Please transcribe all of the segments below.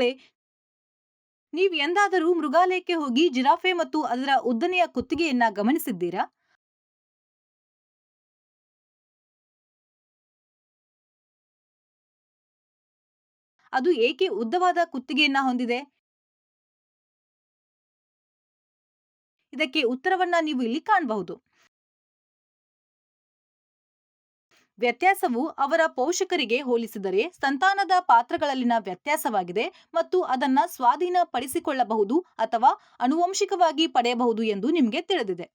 ಮಕ್ಕಳೇ, ನೀವು ಎಂದಾದರೂ ಮೃಗಾಲಯಕ್ಕೆ ಹೋಗಿ ಜಿರಾಫೆ ಮತ್ತು ಅದರ ಉದ್ದನೆಯ ಕುತ್ತಿಗೆಯನ್ನ ಗಮನಿಸಿದ್ದೀರಾ? ಅದು ಏಕೆ ಉದ್ದವಾದ ಕುತ್ತಿಗೆಯನ್ನ ಹೊಂದಿದೆ? ಇದಕ್ಕೆ ಉತ್ತರವನ್ನ ನೀವು ಇಲ್ಲಿ ಕಾಣಬಹುದು. ವ್ಯತ್ಯಾಸವು ಅವರ ಪೋಷಕರಿಗೆ ಹೋಲಿಸಿದರೆ ಸಂತಾನದ ಪಾತ್ರಗಳಲ್ಲಿನ ವ್ಯತ್ಯಾಸವಾಗಿದೆ ಮತ್ತು ಅದನ್ನ ಸ್ವಾಧೀನಪಡಿಸಿಕೊಳ್ಳಬಹುದು ಅಥವಾ ಆನುವಂಶಿಕವಾಗಿ ಪಡೆಯಬಹುದು ಎಂದು ನಿಮಗೆ ತಿಳಿದಿದೆ.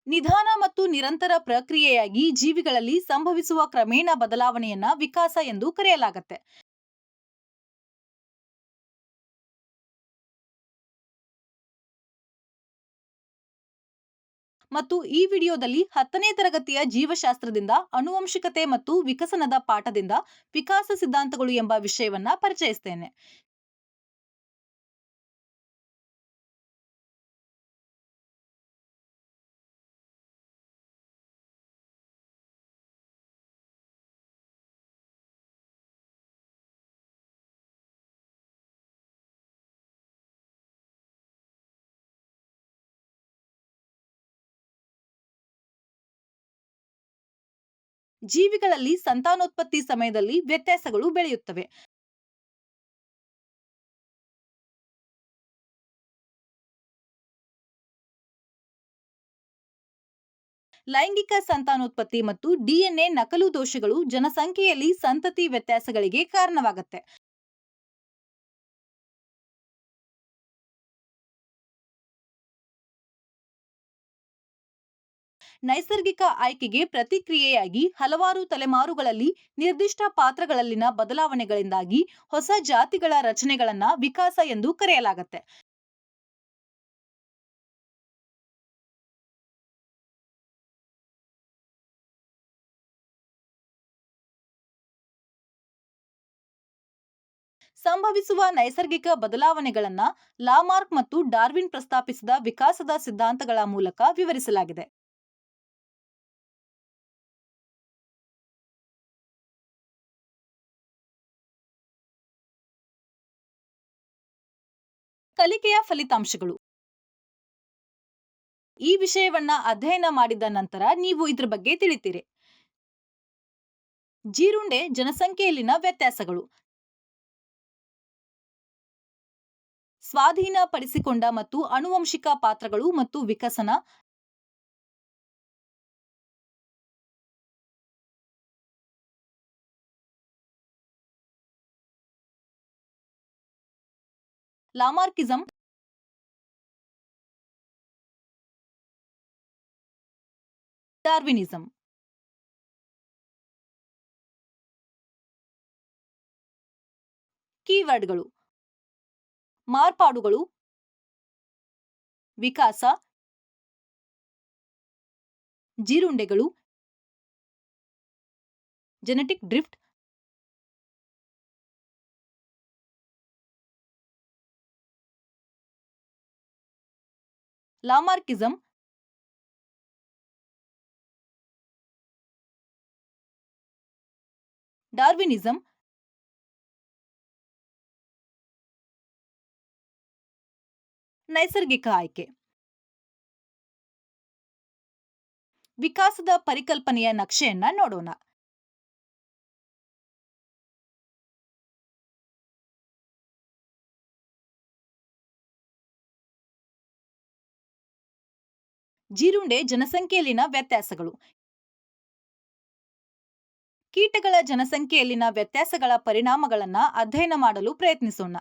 ನಿಧಾನ ಮತ್ತು ನಿರಂತರ ಪ್ರಕ್ರಿಯೆಯಾಗಿ ಜೀವಿಗಳಲ್ಲಿ ಸಂಭವಿಸುವ ಕ್ರಮೇಣ ಬದಲಾವಣೆಯನ್ನ ವಿಕಾಸ ಎಂದು ಕರೆಯಲಾಗುತ್ತೆ. ಮತ್ತು ಈ ವಿಡಿಯೋದಲ್ಲಿ 10ನೇ ತರಗತಿಯ ಜೀವಶಾಸ್ತ್ರದಿಂದ ಆನುವಂಶಿಕತೆ ಮತ್ತು ವಿಕಸನದ ಪಾಠದಿಂದ ವಿಕಾಸ ಸಿದ್ಧಾಂತಗಳು ಎಂಬ ವಿಷಯವನ್ನ ಪರಿಚಯಿಸ್ತೇನೆ. ಜೀವಿಗಳಲ್ಲಿ ಸಂತಾನೋತ್ಪತ್ತಿ ಸಮಯದಲ್ಲಿ ವ್ಯತ್ಯಾಸಗಳು ಬೆಳೆಯುತ್ತವೆ. ಲೈಂಗಿಕ ಸಂತಾನೋತ್ಪತ್ತಿ ಮತ್ತು ಡಿಎನ್ಎ ನಕಲು ದೋಷಗಳು ಜನಸಂಖ್ಯೆಯಲ್ಲಿ ಸಂತತಿ ವ್ಯತ್ಯಾಸಗಳಿಗೆ ಕಾರಣವಾಗುತ್ತೆ. ನೈಸರ್ಗಿಕ ಆಯ್ಕೆಗೆ ಪ್ರತಿಕ್ರಿಯೆಯಾಗಿ ಹಲವಾರು ತಲೆಮಾರುಗಳಲ್ಲಿ ನಿರ್ದಿಷ್ಟ ಪಾತ್ರಗಳಲ್ಲಿನ ಬದಲಾವಣೆಗಳಿಂದಾಗಿ ಹೊಸ ಜಾತಿಗಳ ರಚನೆಗಳನ್ನ ವಿಕಾಸ ಎಂದು ಕರೆಯಲಾಗುತ್ತೆ. ಸಂಭವಿಸುವ ನೈಸರ್ಗಿಕ ಬದಲಾವಣೆಗಳನ್ನ ಲಾಮಾರ್ಕ್ ಮತ್ತು ಡಾರ್ವಿನ್ ಪ್ರಸ್ತಾಪಿಸಿದ ವಿಕಾಸದ ಸಿದ್ಧಾಂತಗಳ ಮೂಲಕ ವಿವರಿಸಲಾಗಿದೆ. ಕಲಿಕೆಯ ಫಲಿತಾಂಶಗಳು. ಈ ವಿಷಯವನ್ನ ಅಧ್ಯಯನ ಮಾಡಿದ ನಂತರ ನೀವು ಇದ್ರ ಬಗ್ಗೆ ತಿಳಿತೀರಿ. ಜೀರುಂಡೆ ಜನಸಂಖ್ಯೆಯಲ್ಲಿನ ವ್ಯತ್ಯಾಸಗಳು. ಸ್ವಾಧೀನಪಡಿಸಿಕೊಂಡ ಮತ್ತು ಆನುವಂಶಿಕ ಪಾತ್ರಗಳು ಮತ್ತು ವಿಕಸನ. ಲಾಮಾರ್ಕಿಸಂ. ಡಾರ್ವಿನಿಸಂ. ಕೀವರ್ಡ್ಗಳು: ಮಾರ್ಪಾಡುಗಳು, ವಿಕಾಸ, ಜೀರುಂಡೆಗಳು, ಜೆನೆಟಿಕ್ ಡ್ರಿಫ್ಟ್, ಲಾಮಾರ್ಕಿಸಂ, ಡಾರ್ವಿನಿಸಂ, ನೈಸರ್ಗಿಕ ಆಯ್ಕೆ. ವಿಕಾಸದ ಪರಿಕಲ್ಪನೆಯ ನಕ್ಷೆಯನ್ನ ನೋಡೋಣ. ಜೀರುಂಡೆ ಜನಸಂಖ್ಯೆಯಲ್ಲಿನ ವ್ಯತ್ಯಾಸಗಳು. ಕೀಟಗಳ ಜನಸಂಖ್ಯೆಯಲ್ಲಿನ ವ್ಯತ್ಯಾಸಗಳ ಪರಿಣಾಮಗಳನ್ನ ಅಧ್ಯಯನ ಮಾಡಲು ಪ್ರಯತ್ನಿಸೋಣ.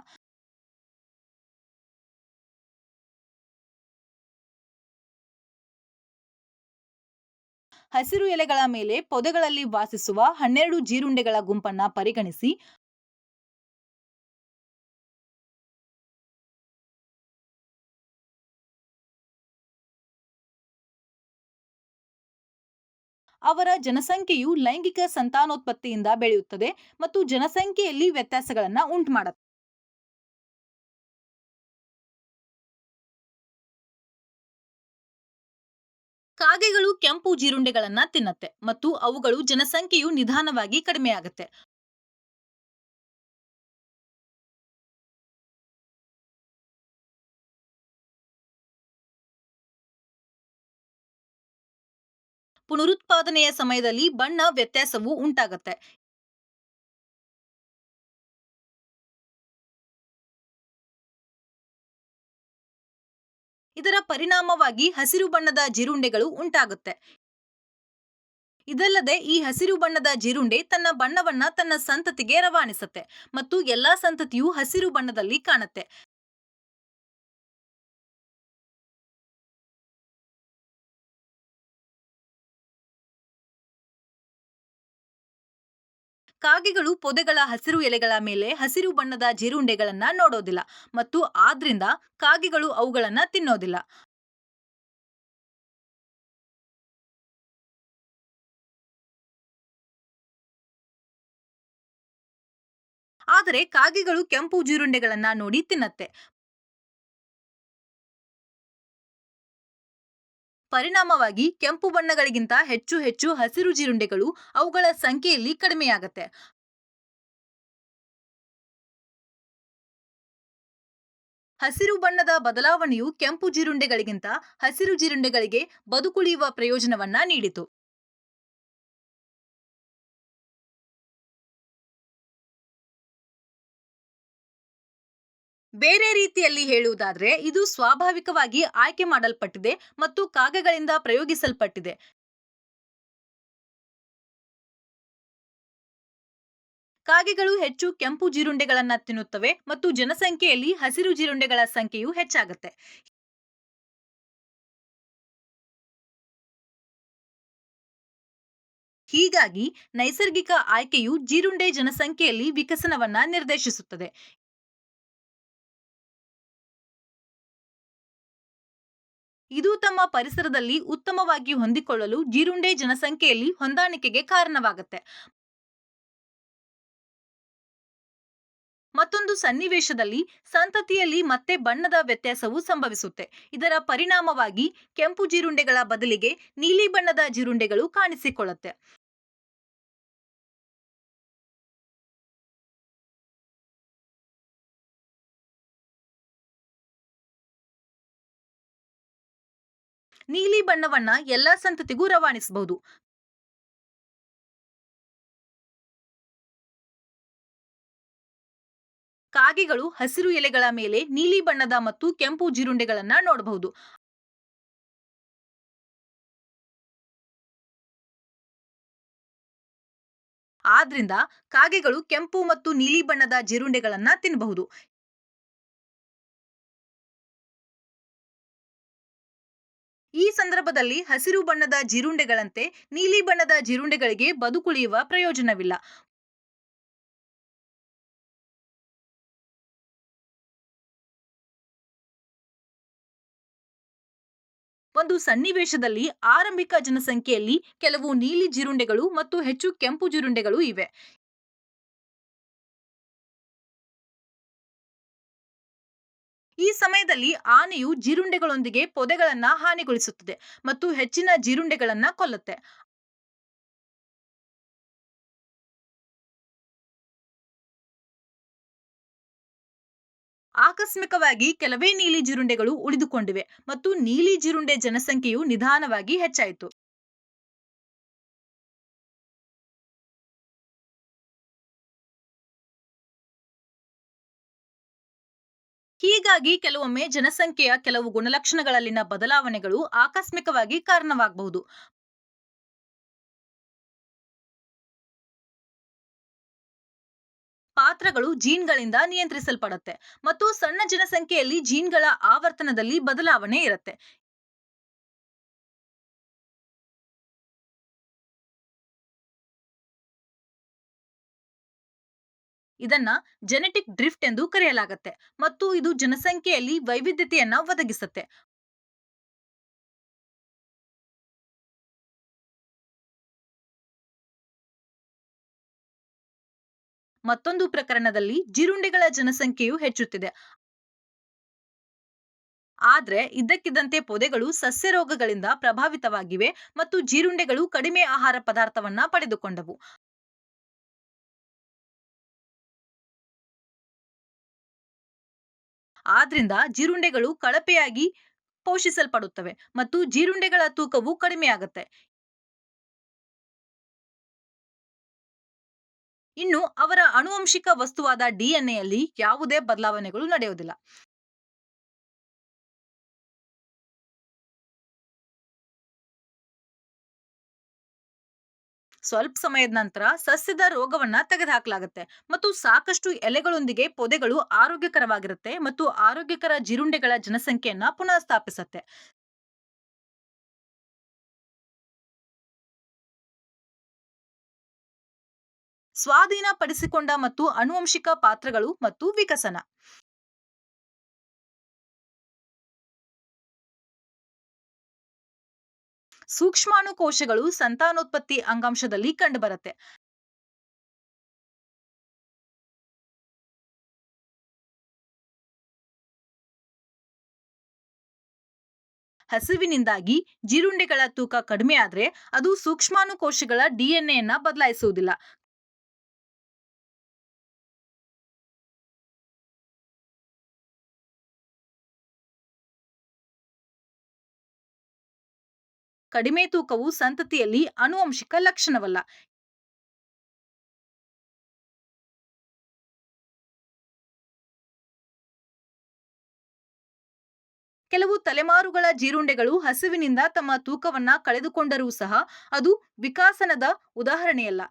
ಹಸಿರು ಎಲೆಗಳ ಮೇಲೆ ಪೊದೆಗಳಲ್ಲಿ ವಾಸಿಸುವ 12 ಜೀರುಂಡೆಗಳ ಗುಂಪನ್ನ ಪರಿಗಣಿಸಿ ಅವರ ಜನಸಂಖ್ಯೆಯು ಲೈಂಗಿಕ ಸಂತಾನೋತ್ಪತ್ತಿಯಿಂದ ಬೆಳೆಯುತ್ತದೆ ಮತ್ತು ಜನಸಂಖ್ಯೆಯಲ್ಲಿ ವ್ಯತ್ಯಾಸಗಳನ್ನ ಉಂಟುಮಾಡುತ್ತದೆ. ಕಾಗೆಗಳು ಕೆಂಪು ಜೀರುಂಡೆಗಳನ್ನ ತಿನ್ನತ್ತೆ ಮತ್ತು ಅವುಗಳು ಜನಸಂಖ್ಯೆಯು ನಿಧಾನವಾಗಿ ಕಡಿಮೆಯಾಗುತ್ತೆ. ಪುನರುತ್ಪಾದನೆಯ ಸಮಯದಲ್ಲಿ ಬಣ್ಣ ವ್ಯತ್ಯಾಸವು ಉಂಟಾಗತ್ತೆ. ಇದರ ಪರಿಣಾಮವಾಗಿ ಹಸಿರು ಬಣ್ಣದ ಜೀರುಂಡೆಗಳು ಉಂಟಾಗುತ್ತೆ. ಇದಲ್ಲದೆ ಈ ಹಸಿರು ಬಣ್ಣದ ಜೀರುಂಡೆ ತನ್ನ ಬಣ್ಣವನ್ನ ತನ್ನ ಸಂತತಿಗೆ ರವಾನಿಸುತ್ತೆ ಮತ್ತು ಎಲ್ಲಾ ಸಂತತಿಯು ಹಸಿರು ಬಣ್ಣದಲ್ಲಿ ಕಾಣುತ್ತೆ. ಕಾಗೆಗಳು ಪೊದೆಗಳ ಹಸಿರು ಎಲೆಗಳ ಮೇಲೆ ಹಸಿರು ಬಣ್ಣದ ಜೀರುಂಡೆಗಳನ್ನ ನೋಡೋದಿಲ್ಲ ಮತ್ತು ಆದ್ರಿಂದ ಕಾಗೆಗಳು ಅವುಗಳನ್ನ ತಿನ್ನೋದಿಲ್ಲ. ಆದರೆ ಕಾಗೆಗಳು ಕೆಂಪು ಜೀರುಂಡೆಗಳನ್ನ ನೋಡಿ ತಿನ್ನತ್ತೆ. ಪರಿಣಾಮವಾಗಿ ಕೆಂಪು ಬಣ್ಣಗಳಿಗಿಂತ ಹೆಚ್ಚು ಹೆಚ್ಚು ಹಸಿರು ಜೀರುಂಡೆಗಳು ಅವುಗಳ ಸಂಖ್ಯೆಯಲ್ಲಿ ಕಡಿಮೆಯಾಗತ್ತೆ. ಹಸಿರು ಬಣ್ಣದ ಬದಲಾವಣೆಯು ಕೆಂಪು ಜೀರುಂಡೆಗಳಿಗಿಂತ ಹಸಿರು ಜೀರುಂಡೆಗಳಿಗೆ ಬದುಕುಳಿಯುವ ಪ್ರಯೋಜನವನ್ನ ನೀಡಿತು. ಬೇರೆ ರೀತಿಯಲ್ಲಿ ಹೇಳುವುದಾದ್ರೆ ಇದು ಸ್ವಾಭಾವಿಕವಾಗಿ ಆಯ್ಕೆ ಮಾಡಲ್ಪಟ್ಟಿದೆ ಮತ್ತು ಕಾಗೆಗಳಿಂದ ಪ್ರಯೋಗಿಸಲ್ಪಟ್ಟಿದೆ. ಕಾಗೆಗಳು ಹೆಚ್ಚು ಕೆಂಪು ಜೀರುಂಡೆಗಳನ್ನ ತಿನ್ನುತ್ತವೆ ಮತ್ತು ಜನಸಂಖ್ಯೆಯಲ್ಲಿ ಹಸಿರು ಜೀರುಂಡೆಗಳ ಸಂಖ್ಯೆಯು ಹೆಚ್ಚಾಗುತ್ತೆ. ಹೀಗಾಗಿ ನೈಸರ್ಗಿಕ ಆಯ್ಕೆಯು ಜೀರುಂಡೆ ಜನಸಂಖ್ಯೆಯಲ್ಲಿ ವಿಕಸನವನ್ನ ನಿರ್ದೇಶಿಸುತ್ತದೆ. ಇದು ತಮ್ಮ ಪರಿಸರದಲ್ಲಿ ಉತ್ತಮವಾಗಿ ಹೊಂದಿಕೊಳ್ಳಲು ಜೀರುಂಡೆ ಜನಸಂಖ್ಯೆಯಲ್ಲಿ ಹೊಂದಾಣಿಕೆಗೆ ಕಾರಣವಾಗುತ್ತೆ. ಮತ್ತೊಂದು ಸನ್ನಿವೇಶದಲ್ಲಿ ಸಂತತಿಯಲ್ಲಿ ಮತ್ತೆ ಬಣ್ಣದ ವ್ಯತ್ಯಾಸವು ಸಂಭವಿಸುತ್ತೆ. ಇದರ ಪರಿಣಾಮವಾಗಿ ಕೆಂಪು ಜೀರುಂಡೆಗಳ ಬದಲಿಗೆ ನೀಲಿ ಬಣ್ಣದ ಜೀರುಂಡೆಗಳು ಕಾಣಿಸಿಕೊಳ್ಳುತ್ತೆ. ನೀಲಿ ಬಣ್ಣವನ್ನ ಎಲ್ಲಾ ಸಂತತಿಗೂ ರವಾನಿಸಬಹುದು. ಕಾಗೆಗಳು ಹಸಿರು ಎಲೆಗಳ ಮೇಲೆ ನೀಲಿ ಬಣ್ಣದ ಮತ್ತು ಕೆಂಪು ಜೀರುಂಡೆಗಳನ್ನ ನೋಡಬಹುದು. ಆದ್ರಿಂದ ಕಾಗೆಗಳು ಕೆಂಪು ಮತ್ತು ನೀಲಿ ಬಣ್ಣದ ಜೀರುಂಡೆಗಳನ್ನ ತಿನ್ನಬಹುದು. ಈ ಸಂದರ್ಭದಲ್ಲಿ ಹಸಿರು ಬಣ್ಣದ ಜೀರುಂಡೆಗಳಂತೆ ನೀಲಿ ಬಣ್ಣದ ಜೀರುಂಡೆಗಳಿಗೆ ಬದುಕುಳಿಯುವ ಪ್ರಯೋಜನವಿಲ್ಲ. ಒಂದು ಸನ್ನಿವೇಶದಲ್ಲಿ ಆರಂಭಿಕ ಜನಸಂಖ್ಯೆಯಲ್ಲಿ ಕೆಲವು ನೀಲಿ ಜೀರುಂಡೆಗಳು ಮತ್ತು ಹೆಚ್ಚು ಕೆಂಪು ಜೀರುಂಡೆಗಳು ಇವೆ. ಈ ಸಮಯದಲ್ಲಿ ಆನೆಯು ಜೀರುಂಡೆಗಳೊಂದಿಗೆ ಪೊದೆಗಳನ್ನ ಹಾನಿಗೊಳಿಸುತ್ತದೆ ಮತ್ತು ಹೆಚ್ಚಿನ ಜೀರುಂಡೆಗಳನ್ನ ಕೊಲ್ಲುತ್ತೆ. ಆಕಸ್ಮಿಕವಾಗಿ ಕೆಲವೇ ನೀಲಿ ಜೀರುಂಡೆಗಳು ಉಳಿದುಕೊಂಡಿವೆ ಮತ್ತು ನೀಲಿ ಜೀರುಂಡೆ ಜನಸಂಖ್ಯೆಯು ನಿಧಾನವಾಗಿ ಹೆಚ್ಚಾಯಿತು. ಹೀಗಾಗಿ ಕೆಲವೊಮ್ಮೆ ಜನಸಂಖ್ಯೆಯ ಕೆಲವು ಗುಣಲಕ್ಷಣಗಳಲ್ಲಿನ ಬದಲಾವಣೆಗಳು ಆಕಸ್ಮಿಕವಾಗಿ ಕಾರಣವಾಗಬಹುದು. ಪಾತ್ರಗಳು ಜೀನ್ಗಳಿಂದ ನಿಯಂತ್ರಿಸಲ್ಪಡುತ್ತೆ ಮತ್ತು ಸಣ್ಣ ಜನಸಂಖ್ಯೆಯಲ್ಲಿ ಜೀನ್ಗಳ ಆವರ್ತನದಲ್ಲಿ ಬದಲಾವಣೆ ಇರುತ್ತೆ. ಇದನ್ನ ಜೆನೆಟಿಕ್ ಡ್ರಿಫ್ಟ್ ಎಂದು ಕರೆಯಲಾಗುತ್ತೆ ಮತ್ತು ಇದು ಜನಸಂಖ್ಯೆಯಲ್ಲಿ ವೈವಿಧ್ಯತೆಯನ್ನ ಒದಗಿಸುತ್ತೆ. ಮತ್ತೊಂದು ಪ್ರಕರಣದಲ್ಲಿ ಜೀರುಂಡೆಗಳ ಜನಸಂಖ್ಯೆಯು ಹೆಚ್ಚುತ್ತಿದೆ. ಆದ್ರೆ ಇದ್ದಕ್ಕಿದ್ದಂತೆ ಪೊದೆಗಳು ಸಸ್ಯ ರೋಗಗಳಿಂದ ಪ್ರಭಾವಿತವಾಗಿವೆ ಮತ್ತು ಜೀರುಂಡೆಗಳು ಕಡಿಮೆ ಆಹಾರ ಪದಾರ್ಥವನ್ನ ಪಡೆದುಕೊಂಡವು. ಆದ್ರಿಂದ ಜೀರುಂಡೆಗಳು ಕಳಪೆಯಾಗಿ ಪೋಷಿಸಲ್ಪಡುತ್ತವೆ ಮತ್ತು ಜೀರುಂಡೆಗಳ ತೂಕವು ಕಡಿಮೆಯಾಗುತ್ತೆ. ಇನ್ನು ಅವರ ಆನುವಂಶಿಕ ವಸ್ತುವಾದ ಡಿಎನ್ಎಯಲ್ಲಿ ಯಾವುದೇ ಬದಲಾವಣೆಗಳು ನಡೆಯುವುದಿಲ್ಲ. ಸ್ವಲ್ಪ ಸಮಯದ ನಂತರ ಸಸ್ಯದ ರೋಗವನ್ನ ತೆಗೆದುಹಾಕಲಾಗುತ್ತೆ ಮತ್ತು ಸಾಕಷ್ಟು ಎಲೆಗಳೊಂದಿಗೆ ಪೊದೆಗಳು ಆರೋಗ್ಯಕರವಾಗಿರುತ್ತೆ ಮತ್ತು ಆರೋಗ್ಯಕರ ಜೀರುಂಡೆಗಳ ಜನಸಂಖ್ಯೆಯನ್ನ ಪುನಃ ಸ್ಥಾಪಿಸುತ್ತೆ. ಸ್ವಾಧೀನಪಡಿಸಿಕೊಂಡ ಮತ್ತು ಆನುವಂಶಿಕ ಪಾತ್ರಗಳು ಮತ್ತು ವಿಕಸನ. ಸೂಕ್ಷ್ಮಾಣು ಕೋಶಗಳು ಸಂತಾನೋತ್ಪತ್ತಿ ಅಂಗಾಂಶದಲ್ಲಿ ಕಂಡುಬರುತ್ತೆ. ಹಸಿವಿನಿಂದಾಗಿ ಜೀರುಂಡೆಗಳ ತೂಕ ಕಡಿಮೆ ಆದ್ರೆ ಅದು ಸೂಕ್ಷ್ಮಾಣು ಕೋಶಗಳ ಡಿಎನ್ಎಯನ್ನ ಬದಲಾಯಿಸುವುದಿಲ್ಲ. ಕಡಿಮೆ ತೂಕವು ಸಂತತಿಯಲ್ಲಿ ಆನುವಂಶಿಕ ಲಕ್ಷಣವಲ್ಲ. ಕೆಲವು ತಲೆಮಾರುಗಳ ಜೀರುಂಡೆಗಳು ಹಸಿವಿನಿಂದ ತಮ್ಮ ತೂಕವನ್ನ ಕಳೆದುಕೊಂಡರೂ ಸಹ ಅದು ವಿಕಾಸನದ ಉದಾಹರಣೆಯಲ್ಲ,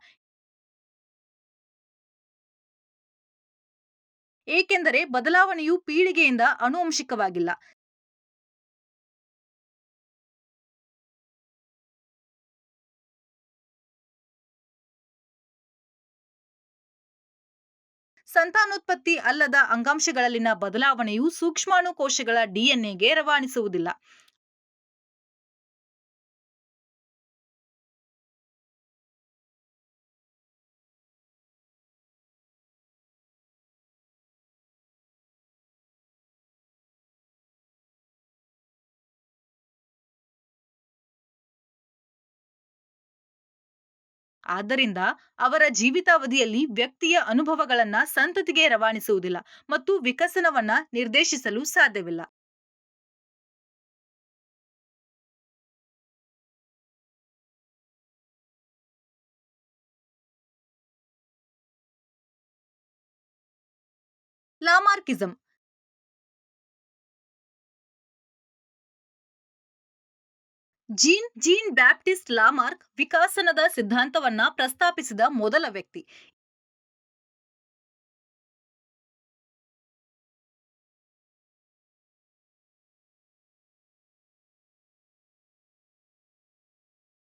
ಏಕೆಂದರೆ ಬದಲಾವಣೆಯು ಪೀಳಿಗೆಯಿಂದ ಆನುವಂಶಿಕವಾಗಿಲ್ಲ. ಸಂತಾನೋತ್ಪತ್ತಿ ಅಲ್ಲದ ಅಂಗಾಂಶಗಳಲ್ಲಿನ ಬದಲಾವಣೆಯು ಸೂಕ್ಷ್ಮಾಣು ಕೋಶಗಳ ಡಿಎನ್ಎಗೆ ರವಾನಿಸುವುದಿಲ್ಲ. ಆದ್ದರಿಂದ ಅವರ ಜೀವಿತಾವಧಿಯಲ್ಲಿ ವ್ಯಕ್ತಿಯ ಅನುಭವಗಳನ್ನ ಸಂತತಿಗೆ ರವಾನಿಸುವುದಿಲ್ಲ ಮತ್ತು ವಿಕಸನವನ್ನ ನಿರ್ದೇಶಿಸಲು ಸಾಧ್ಯವಿಲ್ಲ. ಲಾಮಾರ್ಕಿಸಂ. ಜೀನ್ ಬ್ಯಾಪ್ಟಿಸ್ಟ್ ಲಾಮಾರ್ಕ್ ವಿಕಾಸನದ ಸಿದ್ಧಾಂತವನ್ನ ಪ್ರಸ್ತಾಪಿಸಿದ ಮೊದಲ ವ್ಯಕ್ತಿ.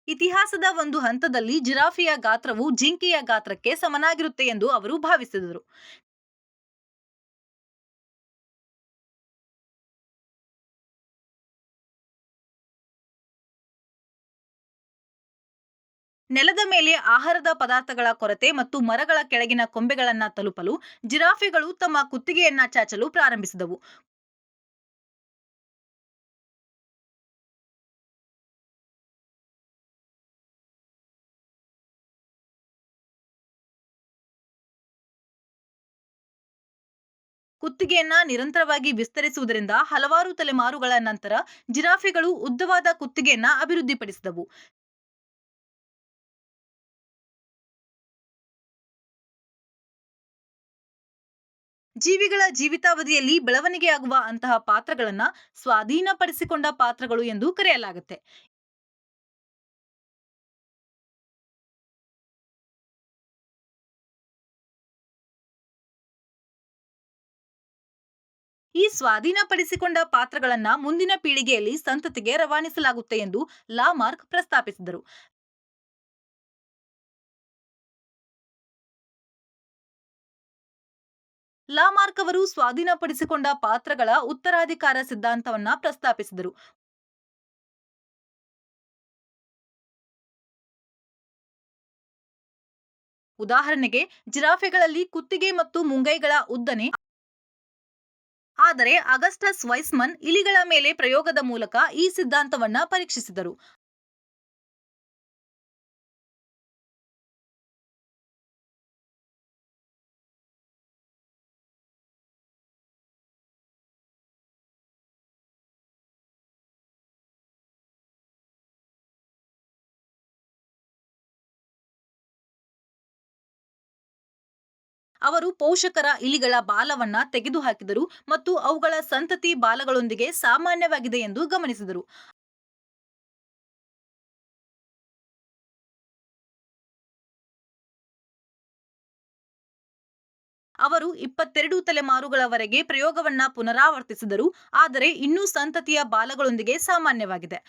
ಇತಿಹಾಸದ ಒಂದು ಹಂತದಲ್ಲಿ ಜಿರಾಫೆಯ ಗಾತ್ರವು ಜಿಂಕೆಯ ಗಾತ್ರಕ್ಕೆ ಸಮನಾಗಿರುತ್ತೆ ಎಂದು ಅವರು ಭಾವಿಸಿದರು. ನೆಲದ ಮೇಲೆ ಆಹಾರದ ಪದಾರ್ಥಗಳ ಕೊರತೆ ಮತ್ತು ಮರಗಳ ಕೆಳಗಿನ ಕೊಂಬೆಗಳನ್ನ ತಲುಪಲು ಜಿರಾಫೆಗಳು ತಮ್ಮ ಕುತ್ತಿಗೆಯನ್ನ ಚಾಚಲು ಪ್ರಾರಂಭಿಸಿದವು. ಕುತ್ತಿಗೆಯನ್ನ ನಿರಂತರವಾಗಿ ವಿಸ್ತರಿಸುವುದರಿಂದ ಹಲವಾರು ತಲೆಮಾರುಗಳ ನಂತರ ಜಿರಾಫೆಗಳು ಉದ್ದವಾದ ಕುತ್ತಿಗೆಯನ್ನ ಅಭಿವೃದ್ಧಿಪಡಿಸಿದವು. ಜೀವಿಗಳ ಜೀವಿತಾವಧಿಯಲ್ಲಿ ಬೆಳವಣಿಗೆಯಾಗುವ ಅಂತಹ ಪಾತ್ರಗಳನ್ನ ಸ್ವಾಧೀನಪಡಿಸಿಕೊಂಡ ಪಾತ್ರಗಳು ಎಂದು ಕರೆಯಲಾಗುತ್ತೆ. ಈ ಸ್ವಾಧೀನಪಡಿಸಿಕೊಂಡ ಪಾತ್ರಗಳನ್ನ ಮುಂದಿನ ಪೀಳಿಗೆಯಲ್ಲಿ ಸಂತತಿಗೆ ರವಾನಿಸಲಾಗುತ್ತೆ ಎಂದು ಲಾಮಾರ್ಕ್ ಪ್ರಸ್ತಾಪಿಸಿದರು. ಲಾಮಾರ್ಕ್ ಅವರು ಸ್ವಾಧೀನಪಡಿಸಿಕೊಂಡ ಪಾತ್ರಗಳ ಉತ್ತರಾಧಿಕಾರ ಸಿದ್ಧಾಂತವನ್ನ ಪ್ರಸ್ತಾಪಿಸಿದರು. ಉದಾಹರಣೆಗೆ ಜಿರಾಫೆಗಳಲ್ಲಿ ಕುತ್ತಿಗೆ ಮತ್ತು ಮುಂಗೈಗಳ ಉದ್ದನೆ ಆದರೆ ಅಗಸ್ಟಸ್ ವೈಸ್ಮನ್ ಇಲಿಗಳ ಮೇಲೆ ಪ್ರಯೋಗದ ಮೂಲಕ ಈ ಸಿದ್ಧಾಂತವನ್ನ ಪರೀಕ್ಷಿಸಿದರು. ಅವರು ಪೋಷಕರ ಇಲಿಗಳ ಬಾಲವನ್ನ ತೆಗೆದುಹಾಕಿದರು ಮತ್ತು ಅವುಗಳ ಸಂತತಿ ಬಾಲಗಳೊಂದಿಗೆ ಸಾಮಾನ್ಯವಾಗಿದೆ ಎಂದು ಗಮನಿಸಿದರು. ಅವರು 22 ತಲೆಮಾರುಗಳವರೆಗೆ ಪ್ರಯೋಗವನ್ನ ಪುನರಾವರ್ತಿಸಿದರು, ಆದರೆ ಇನ್ನೂ ಸಂತತಿಯ ಬಾಲಗಳೊಂದಿಗೆ ಸಾಮಾನ್ಯವಾಗಿದೆ.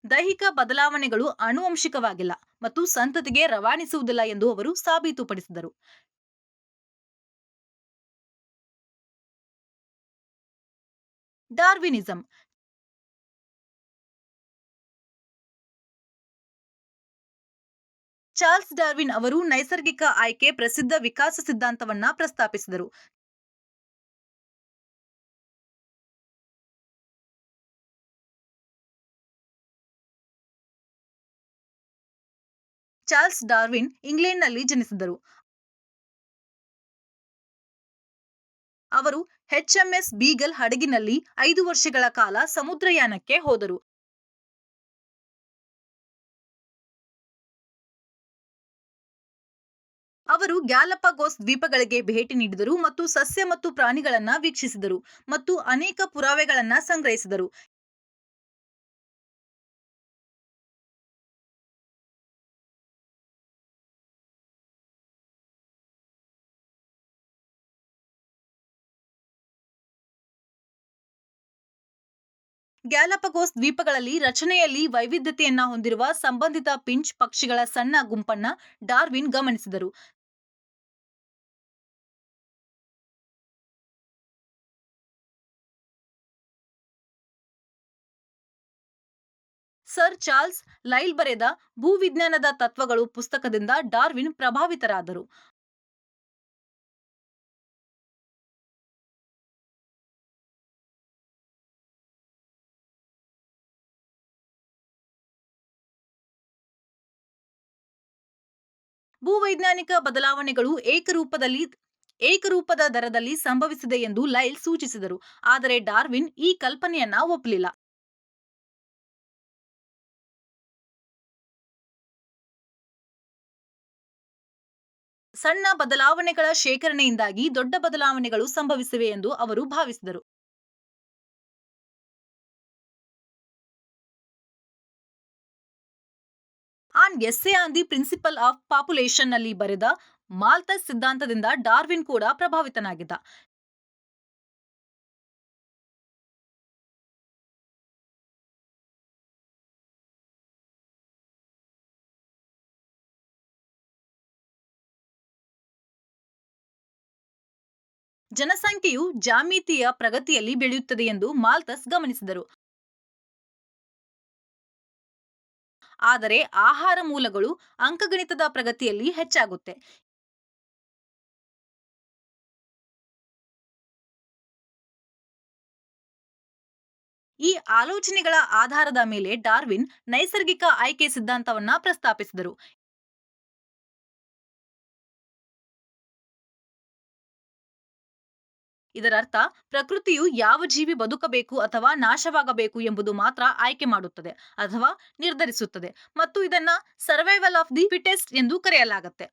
ದೈಹಿಕ ಬದಲಾವಣೆಗಳು ಆನುವಂಶಿಕವಾಗಿಲ್ಲ ಮತ್ತು ಸಂತತಿಗೆ ರವಾನಿಸುವುದಿಲ್ಲ ಎಂದು ಅವರು ಸಾಬೀತುಪಡಿಸಿದರು. ಡಾರ್ವಿನಿಸಂ. ಚಾರ್ಲ್ಸ್ ಡಾರ್ವಿನ್ ಅವರು ನೈಸರ್ಗಿಕ ಆಯ್ಕೆ ಪ್ರಸಿದ್ಧ ವಿಕಾಸ ಸಿದ್ಧಾಂತವನ್ನ ಪ್ರಸ್ತಾಪಿಸಿದರು. ಚಾರ್ಲ್ಸ್ ಡಾರ್ವಿನ್ ಇಂಗ್ಲೆಂಡ್ನಲ್ಲಿ ಜನಿಸಿದರು. ಅವರು HMS ಬೀಗಲ್ ಹಡಗಿನಲ್ಲಿ 5 ವರ್ಷಗಳ ಕಾಲ ಸಮುದ್ರಯಾನಕ್ಕೆ ಹೋದರು. ಅವರು ಗ್ಯಾಲಪಗೋಸ್ ದ್ವೀಪಗಳಿಗೆ ಭೇಟಿ ನೀಡಿದರು ಮತ್ತು ಸಸ್ಯ ಮತ್ತು ಪ್ರಾಣಿಗಳನ್ನ ವೀಕ್ಷಿಸಿದರು ಮತ್ತು ಅನೇಕ ಪುರಾವೆಗಳನ್ನ ಸಂಗ್ರಹಿಸಿದರು. ಗ್ಯಾಲಪಗೋಸ್ ದ್ವೀಪಗಳಲ್ಲಿ ರಚನೆಯಲ್ಲಿ ವೈವಿಧ್ಯತೆಯನ್ನ ಹೊಂದಿರುವ ಸಂಬಂಧಿತ ಪಿಂಚ್ ಪಕ್ಷಿಗಳ ಸಣ್ಣ ಗುಂಪನ್ನ ಡಾರ್ವಿನ್ ಗಮನಿಸಿದರು. ಸರ್ ಚಾರ್ಲ್ಸ್ ಲೈಲ್ ಬರೆದ ಭೂವಿಜ್ಞಾನದ ತತ್ವಗಳು ಪುಸ್ತಕದಿಂದ ಡಾರ್ವಿನ್ ಪ್ರಭಾವಿತರಾದರು. ಭೂವೈಜ್ಞಾನಿಕ ಬದಲಾವಣೆಗಳು ಏಕರೂಪದ ದರದಲ್ಲಿ ಸಂಭವಿಸಿದೆ ಎಂದು ಲೈಲ್ ಸೂಚಿಸಿದರು, ಆದರೆ ಡಾರ್ವಿನ್ ಈ ಕಲ್ಪನೆಯನ್ನ ಒಪ್ಪಲಿಲ್ಲ. ಸಣ್ಣ ಬದಲಾವಣೆಗಳ ಶೇಖರಣೆಯಿಂದಾಗಿ ದೊಡ್ಡ ಬದಲಾವಣೆಗಳು ಸಂಭವಿಸಿವೆ ಎಂದು ಅವರು ಭಾವಿಸಿದರು. An essay on the principle of population ನಲ್ಲಿ ಬರೆದ ಮಾಲ್ಥಸ್ ಸಿದ್ಧಾಂತದಿಂದ ಡಾರ್ವಿನ್ ಕೂಡ ಪ್ರಭಾವಿತನಾಗಿದ್ದ. ಜನಸಂಖ್ಯೆಯು ಜಾಮಿತಿಯ ಪ್ರಗತಿಯಲ್ಲಿ ಬೆಳೆಯುತ್ತದೆ ಎಂದು ಮಾಲ್ಥಸ್ ಗಮನಿಸಿದರು. ಆದರೆ ಆಹಾರ ಮೂಲಗಳು ಅಂಕಗಣಿತದ ಪ್ರಗತಿಯಲ್ಲಿ ಹೆಚ್ಚಾಗುತ್ತೆ. ಈ ಆಲೋಚನೆಗಳ ಆಧಾರದ ಮೇಲೆ ಡಾರ್ವಿನ್ ನೈಸರ್ಗಿಕ ಆಯ್ಕೆ ಸಿದ್ಧಾಂತವನ್ನ ಪ್ರಸ್ತಾಪಿಸಿದರು. ಇದರರ್ಥ ಪ್ರಕೃತಿಯು ಯಾವ ಜೀವಿ ಬದುಕಬೇಕು ಅಥವಾ ನಾಶವಾಗಬೇಕು ಎಂಬುದು ಮಾತ್ರ ಆಯ್ಕೆ ಮಾಡುತ್ತದೆ ಅಥವಾ ನಿರ್ಧರಿಸುತ್ತದೆ, ಮತ್ತು ಇದನ್ನ ಸರ್ವೈವಲ್ ಆಫ್ ದಿ ಫಿಟೆಸ್ಟ್ ಎಂದು ಕರೆಯಲಾಗುತ್ತೆ.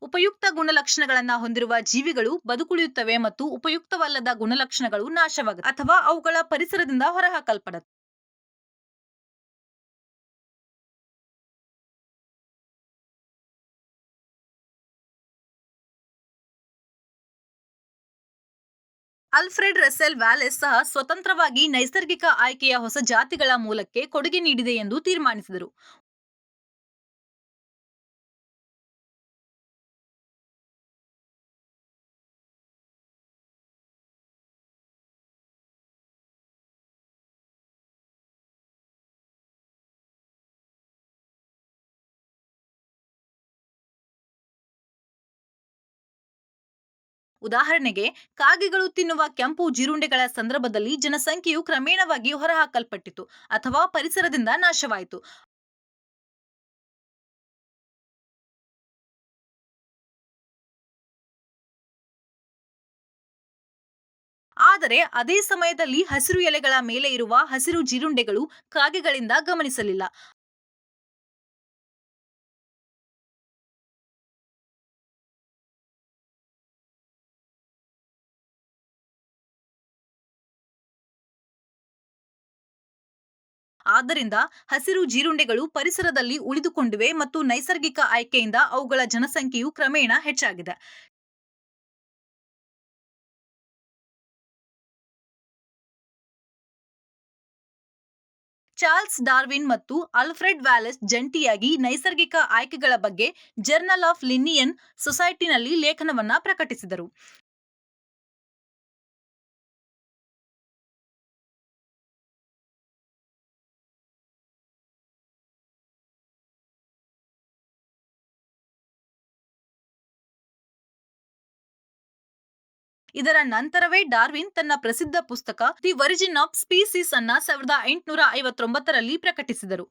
ಉಪಯುಕ್ತ ಗುಣಲಕ್ಷಣಗಳನ್ನ ಹೊಂದಿರುವ ಜೀವಿಗಳು ಬದುಕುಳಿಯುತ್ತವೆ ಮತ್ತು ಉಪಯುಕ್ತವಲ್ಲದ ಗುಣಲಕ್ಷಣಗಳು ನಾಶವಾಗುತ್ತವೆ ಅಥವಾ ಅವುಗಳ ಪರಿಸರದಿಂದ ಹೊರಹಾಕಲ್ಪಡುತ್ತವೆ. ಅಲ್ಫ್ರೆಡ್ ರಸೆಲ್ ವ್ಯಾಲೆಸ್ ಸಹ ಸ್ವತಂತ್ರವಾಗಿ ನೈಸರ್ಗಿಕ ಆಯ್ಕೆಯ ಹೊಸ ಜಾತಿಗಳ ಮೂಲಕ್ಕೆ ಕೊಡುಗೆ ನೀಡಿದೆ ಎಂದು ತೀರ್ಮಾನಿಸಿದರು. ಉದಾಹರಣೆಗೆ, ಕಾಗೆಗಳು ತಿನ್ನುವ ಕೆಂಪು ಜೀರುಂಡೆಗಳ ಸಂದರ್ಭದಲ್ಲಿ ಜನಸಂಖ್ಯೆಯು ಕ್ರಮೇಣವಾಗಿ ಹೊರಹಾಕಲ್ಪಟ್ಟಿತು ಅಥವಾ ಪರಿಸರದಿಂದ ನಾಶವಾಯಿತು. ಆದರೆ ಅದೇ ಸಮಯದಲ್ಲಿ ಹಸಿರು ಎಲೆಗಳ ಮೇಲೆ ಇರುವ ಹಸಿರು ಜೀರುಂಡೆಗಳು ಕಾಗೆಗಳಿಂದ ಗಮನಿಸಲಿಲ್ಲ. ಆದ್ದರಿಂದ ಹಸಿರು ಜೀರುಂಡೆಗಳು ಪರಿಸರದಲ್ಲಿ ಉಳಿದುಕೊಂಡಿವೆ ಮತ್ತು ನೈಸರ್ಗಿಕ ಆಯ್ಕೆಯಿಂದ ಅವುಗಳ ಜನಸಂಖ್ಯೆಯು ಕ್ರಮೇಣ ಹೆಚ್ಚಾಗಿದೆ. ಚಾರ್ಲ್ಸ್ ಡಾರ್ವಿನ್ ಮತ್ತು ಆಲ್ಫ್ರೆಡ್ ವ್ಯಾಲೆಸ್ ಜಂಟಿಯಾಗಿ ನೈಸರ್ಗಿಕ ಆಯ್ಕೆಗಳ ಬಗ್ಗೆ ಜರ್ನಲ್ ಆಫ್ ಲಿನ್ನಿಯನ್ ಸೊಸೈಟಿನಲ್ಲಿ ಲೇಖನವನ್ನ ಪ್ರಕಟಿಸಿದರು. ಇದರ ನಂತರವೇ ಡಾರ್ವಿನ್ ತನ್ನ ಪ್ರಸಿದ್ಧ ಪುಸ್ತಕ ದಿ ಒರಿಜಿನ್ ಆಫ್ ಸ್ಪೀಸೀಸ್ ಅನ್ನ 1859ರಲ್ಲಿ ಪ್ರಕಟಿಸಿದರು.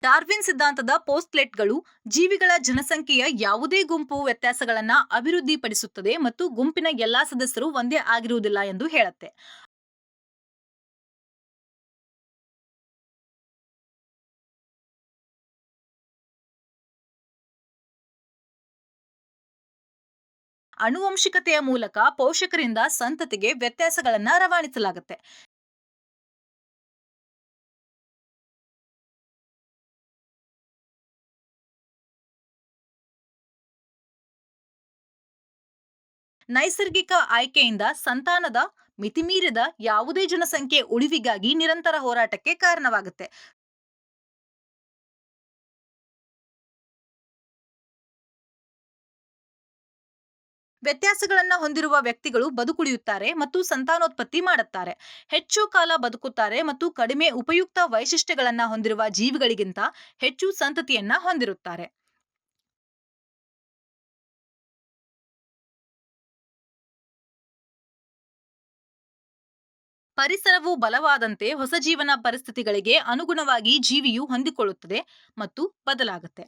ಡಾರ್ವಿನ್ ಸಿದ್ಧಾಂತದ ಪೋಸ್ಟ್ಲೆಟ್ಗಳು ಜೀವಿಗಳ ಜನಸಂಖ್ಯೆಯ ಯಾವುದೇ ಗುಂಪು ವ್ಯತ್ಯಾಸಗಳನ್ನ ಅಭಿವೃದ್ಧಿಪಡಿಸುತ್ತದೆ ಮತ್ತು ಗುಂಪಿನ ಎಲ್ಲಾ ಸದಸ್ಯರು ಒಂದೇ ಆಗಿರುವುದಿಲ್ಲ ಎಂದು ಹೇಳುತ್ತೆ. ಆನುವಂಶಿಕತೆಯ ಮೂಲಕ ಪೋಷಕರಿಂದ ಸಂತತಿಗೆ ವ್ಯತ್ಯಾಸಗಳನ್ನ ರವಾನಿಸಲಾಗುತ್ತೆ. ನೈಸರ್ಗಿಕ ಆಯ್ಕೆಯಿಂದ ಸಂತಾನದ ಮಿತಿಮೀರಿದ ಯಾವುದೇ ಜನಸಂಖ್ಯೆ ಉಳಿವಿಗಾಗಿ ನಿರಂತರ ಹೋರಾಟಕ್ಕೆ ಕಾರಣವಾಗುತ್ತೆ. ವ್ಯತ್ಯಾಸಗಳನ್ನ ಹೊಂದಿರುವ ವ್ಯಕ್ತಿಗಳು ಬದುಕುಳಿಯುತ್ತಾರೆ ಮತ್ತು ಸಂತಾನೋತ್ಪತ್ತಿ ಮಾಡುತ್ತಾರೆ. ಹೆಚ್ಚು ಕಾಲ ಬದುಕುತ್ತಾರೆ ಮತ್ತು ಕಡಿಮೆ ಉಪಯುಕ್ತ ವೈಶಿಷ್ಟ್ಯಗಳನ್ನ ಹೊಂದಿರುವ ಜೀವಿಗಳಿಗಿಂತ ಹೆಚ್ಚು ಸಂತತಿಯನ್ನ ಹೊಂದಿರುತ್ತಾರೆ. ಪರಿಸರವು ಬಲವಾದಂತೆ ಹೊಸ ಜೀವನ ಪರಿಸ್ಥಿತಿಗಳಿಗೆ ಅನುಗುಣವಾಗಿ ಜೀವಿಯು ಹೊಂದಿಕೊಳ್ಳುತ್ತದೆ ಮತ್ತು ಬದಲಾಗುತ್ತೆ.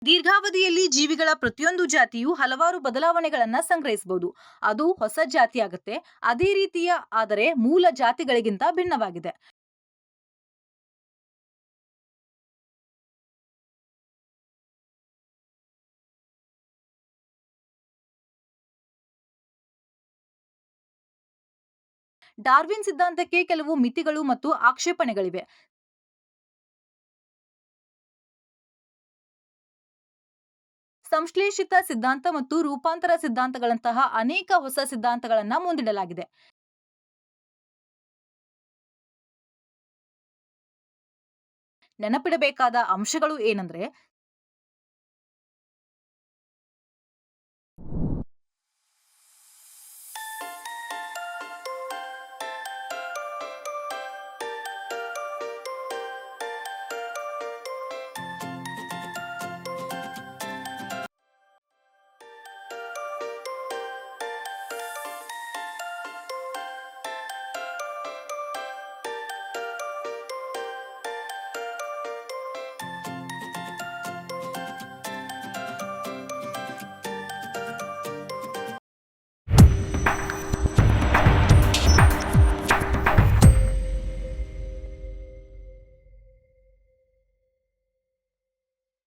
ದೀರ್ಘಾವಧಿಯಲ್ಲಿ ಜೀವಿಗಳ ಪ್ರತಿಯೊಂದು ಜಾತಿಯು ಹಲವಾರು ಬದಲಾವಣೆಗಳನ್ನ ಸಂಗ್ರಹಿಸಬಹುದು. ಅದು ಹೊಸ ಜಾತಿಯಾಗುತ್ತೆ. ಅದೇ ರೀತಿಯ ಆದರೆ ಮೂಲ ಜಾತಿಗಳಿಗಿಂತ ಭಿನ್ನವಾಗಿದೆ. ಡಾರ್ವಿನ್ ಸಿದ್ಧಾಂತಕ್ಕೆ ಕೆಲವು ಮಿತಿಗಳು ಮತ್ತು ಆಕ್ಷೇಪಣೆಗಳಿವೆ. ಸಂಶ್ಲೇಷಿತ ಸಿದ್ಧಾಂತ ಮತ್ತು ರೂಪಾಂತರ ಸಿದ್ಧಾಂತಗಳಂತಹ ಅನೇಕ ಹೊಸ ಸಿದ್ಧಾಂತಗಳನ್ನ ಮುಂದಿಡಲಾಗಿದೆ. ನೆನಪಿಡಬೇಕಾದ ಅಂಶಗಳು ಏನಂದ್ರೆ,